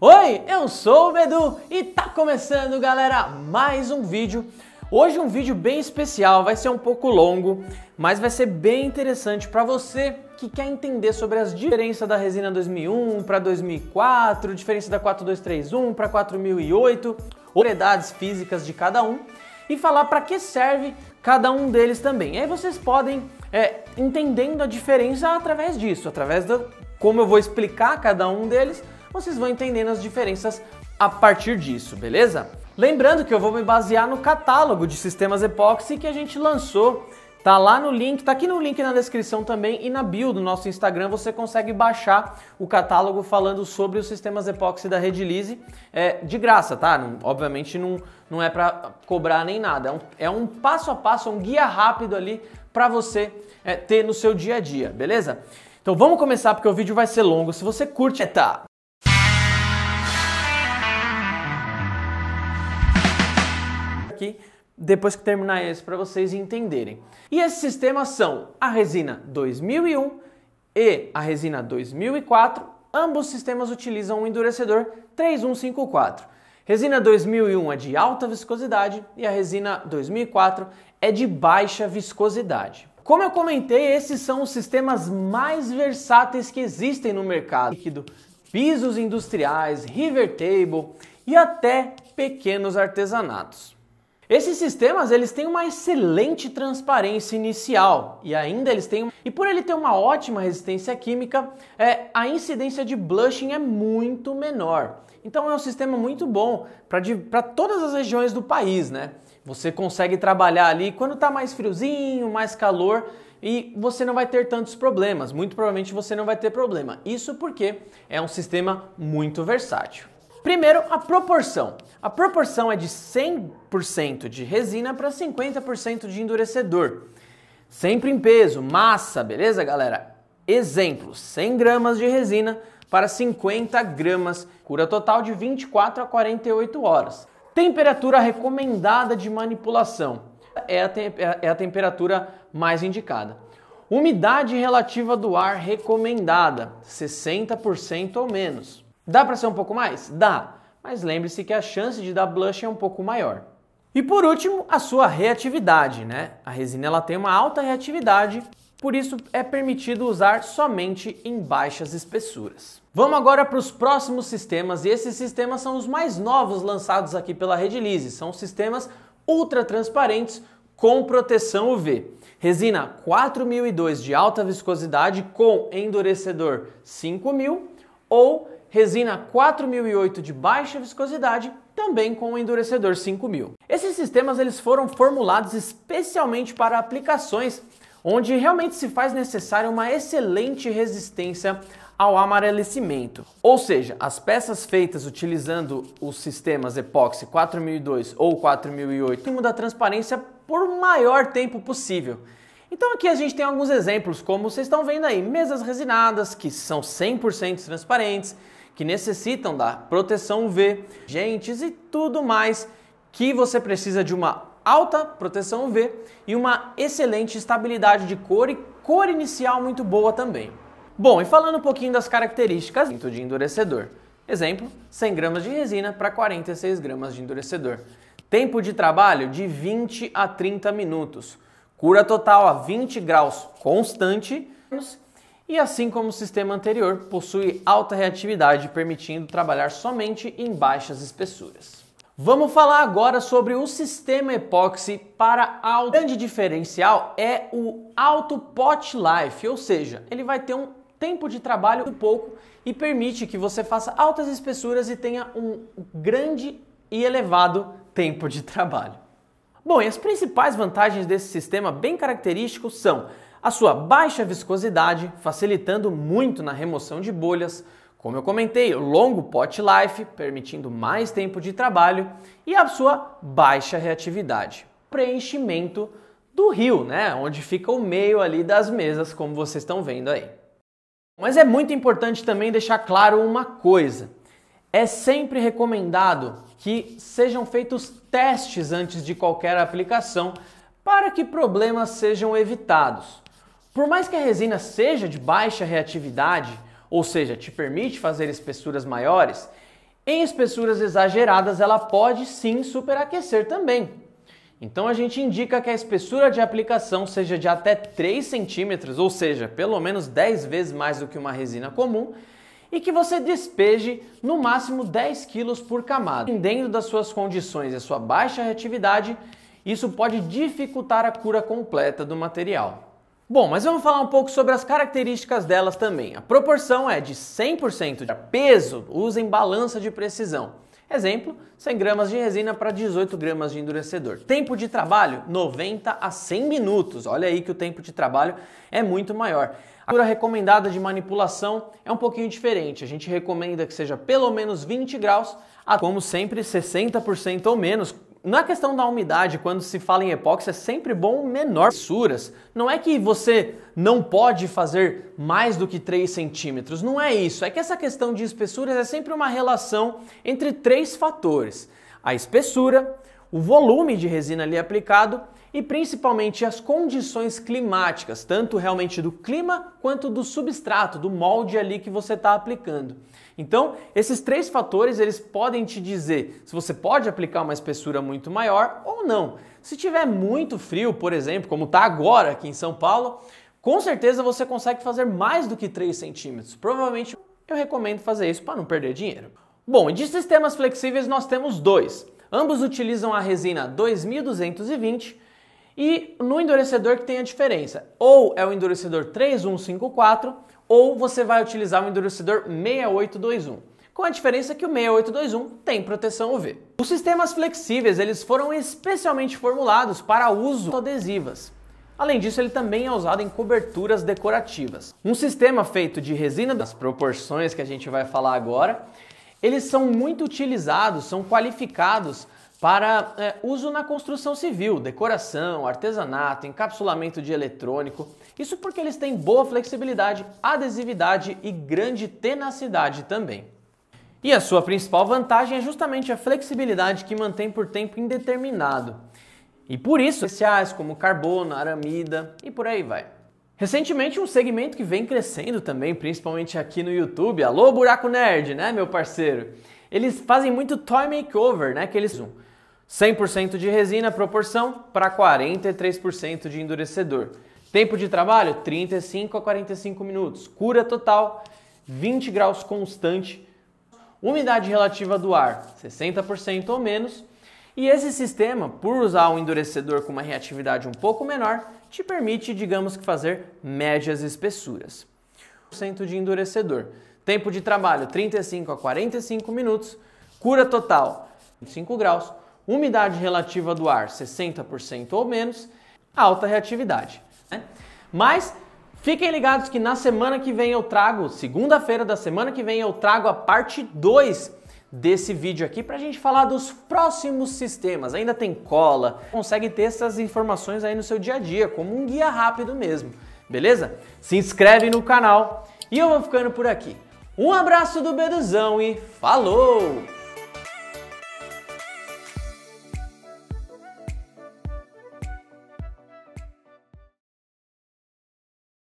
Oi, eu sou o Bedu e tá começando, galera, mais um vídeo. Hoje um vídeo bem especial, vai ser um pouco longo, mas vai ser bem interessante para você que quer entender sobre as diferenças da resina 2001 para 2004, diferença da 4231 para 4008, propriedades físicas de cada um e falar para que serve cada um deles também. E aí vocês podem entendendo a diferença através disso, através da como eu vou explicar cada um deles. Vocês vão entendendo as diferenças a partir disso, beleza? Lembrando que eu vou me basear no catálogo de sistemas epóxi que a gente lançou. Tá lá no link, tá aqui no link na descrição também e na bio do nosso Instagram você consegue baixar o catálogo falando sobre os sistemas epóxi da Redilize de graça, tá? Obviamente não é para cobrar nem nada, é um passo a passo, um guia rápido ali para você ter no seu dia a dia, beleza? Então vamos começar porque o vídeo vai ser longo. Se você curte, aqui depois que terminar esse para vocês entenderem. E esses sistemas são a resina 2001 e a resina 2004. Ambos sistemas utilizam um endurecedor 3154. Resina 2001 é de alta viscosidade e a resina 2004 é de baixa viscosidade. Como eu comentei, esses são os sistemas mais versáteis que existem no mercado líquido, pisos industriais, river table e até pequenos artesanatos. Esses sistemas eles têm uma excelente transparência inicial e ainda eles têm e por ele ter uma ótima resistência química, a incidência de blushing é muito menor. Então é um sistema muito bom para todas as regiões do país, né? Você consegue trabalhar ali quando está mais friozinho, mais calor e você não vai ter tantos problemas. Muito provavelmente você não vai ter problema. Isso porque é um sistema muito versátil. Primeiro, a proporção. A proporção é de 100% de resina para 50% de endurecedor. Sempre em peso, massa, beleza, galera? Exemplo, 100 gramas de resina para 50 gramas, cura total de 24 a 48 horas. Temperatura recomendada de manipulação é a temperatura mais indicada. Umidade relativa do ar recomendada, 60% ou menos. Dá para ser um pouco mais? Dá, mas lembre-se que a chance de dar blush é um pouco maior. E por último, a sua reatividade, né? A resina ela tem uma alta reatividade, por isso é permitido usar somente em baixas espessuras. Vamos agora para os próximos sistemas, e esses sistemas são os mais novos lançados aqui pela Redilize. São sistemas ultra transparentes com proteção UV. Resina 4002 de alta viscosidade com endurecedor 5000 ou resina 4008 de baixa viscosidade, também com o endurecedor 5000. Esses sistemas eles foram formulados especialmente para aplicações onde realmente se faz necessária uma excelente resistência ao amarelecimento. Ou seja, as peças feitas utilizando os sistemas epóxi 4002 ou 4008 têm da transparência por maior tempo possível. Então aqui a gente tem alguns exemplos, como vocês estão vendo aí, mesas resinadas que são 100% transparentes, que necessitam da proteção UV, agentes e tudo mais que você precisa de uma alta proteção UV e uma excelente estabilidade de cor e cor inicial muito boa também. Bom, e falando um pouquinho das características de endurecedor. Exemplo, 100 gramas de resina para 46 gramas de endurecedor. Tempo de trabalho de 20 a 30 minutos. Cura total a 20 graus constante. E assim como o sistema anterior, possui alta reatividade, permitindo trabalhar somente em baixas espessuras. Vamos falar agora sobre o sistema epóxi para alto. O grande diferencial é o Auto Pot Life, ou seja, ele vai ter um tempo de trabalho muito pouco e permite que você faça altas espessuras e tenha um grande e elevado tempo de trabalho. Bom, e as principais vantagens desse sistema bem característico são a sua baixa viscosidade, facilitando muito na remoção de bolhas, como eu comentei, o longo pot life, permitindo mais tempo de trabalho, e a sua baixa reatividade. Preenchimento do rio, né? Onde fica o meio ali das mesas, como vocês estão vendo aí. Mas é muito importante também deixar claro uma coisa. É sempre recomendado que sejam feitos testes antes de qualquer aplicação para que problemas sejam evitados. Por mais que a resina seja de baixa reatividade, ou seja, te permite fazer espessuras maiores, Em espessuras exageradas, ela pode sim superaquecer também. Então a gente indica que a espessura de aplicação seja de até 3 centímetros, ou seja, pelo menos 10 vezes mais do que uma resina comum, e que você despeje no máximo 10 kg por camada. Dependendo das suas condições e a sua baixa reatividade, isso pode dificultar a cura completa do material. Bom, mas vamos falar um pouco sobre as características delas também. A proporção é de 100% de peso, usa em balança de precisão. Exemplo, 100 gramas de resina para 18 gramas de endurecedor. Tempo de trabalho, 90 a 100 minutos. Olha aí que o tempo de trabalho é muito maior. A cura recomendada de manipulação é um pouquinho diferente. A gente recomenda que seja pelo menos 20 graus, como sempre 60% ou menos. Na questão da umidade, quando se fala em epóxi, é sempre bom menor espessuras. Não é que você não pode fazer mais do que 3 centímetros, não é isso. É que essa questão de espessuras é sempre uma relação entre 3 fatores. A espessura, o volume de resina ali aplicado e principalmente as condições climáticas, tanto realmente do clima quanto do substrato, do molde ali que você está aplicando. Então, esses 3 fatores, eles podem te dizer se você pode aplicar uma espessura muito maior ou não. Se tiver muito frio, por exemplo, como está agora aqui em São Paulo, com certeza você consegue fazer mais do que 3 centímetros. Provavelmente eu recomendo fazer isso para não perder dinheiro. Bom, e de sistemas flexíveis nós temos 2. Ambos utilizam a resina 2220 e no endurecedor que tem a diferença. Ou é o endurecedor 3154 ou você vai utilizar o endurecedor 6821. Com a diferença que o 6821 tem proteção UV. Os sistemas flexíveis eles foram especialmente formulados para uso adesivas. Além disso, ele também é usado em coberturas decorativas. Um sistema feito de resina das proporções que a gente vai falar agora, eles são muito utilizados, são qualificados para uso na construção civil, decoração, artesanato, encapsulamento de eletrônico. Isso porque eles têm boa flexibilidade, adesividade e grande tenacidade também. E a sua principal vantagem é justamente a flexibilidade que mantém por tempo indeterminado. E por isso, especiais como carbono, aramida e por aí vai. Recentemente, um segmento que vem crescendo também, principalmente aqui no YouTube, alô Buraco Nerd, né, meu parceiro? Eles fazem muito toy makeover, né, que eles 100% de resina proporção para 43% de endurecedor. Tempo de trabalho, 35 a 45 minutos. Cura total, 20 graus constante. Umidade relativa do ar, 60% ou menos. E esse sistema, por usar um endurecedor com uma reatividade um pouco menor, te permite, digamos que, fazer médias espessuras. 100% de endurecedor. Tempo de trabalho, 35 a 45 minutos. Cura total, 25 graus. Umidade relativa do ar, 60% ou menos. Alta reatividade. Mas fiquem ligados que na semana que vem eu trago, segunda-feira da semana que vem eu trago a parte 2 desse vídeo aqui pra gente falar dos próximos sistemas. Ainda tem cola, consegue ter essas informações aí no seu dia a dia, como um guia rápido mesmo, beleza? Se inscreve no canal e eu vou ficando por aqui. Um abraço do Beduzão e falou!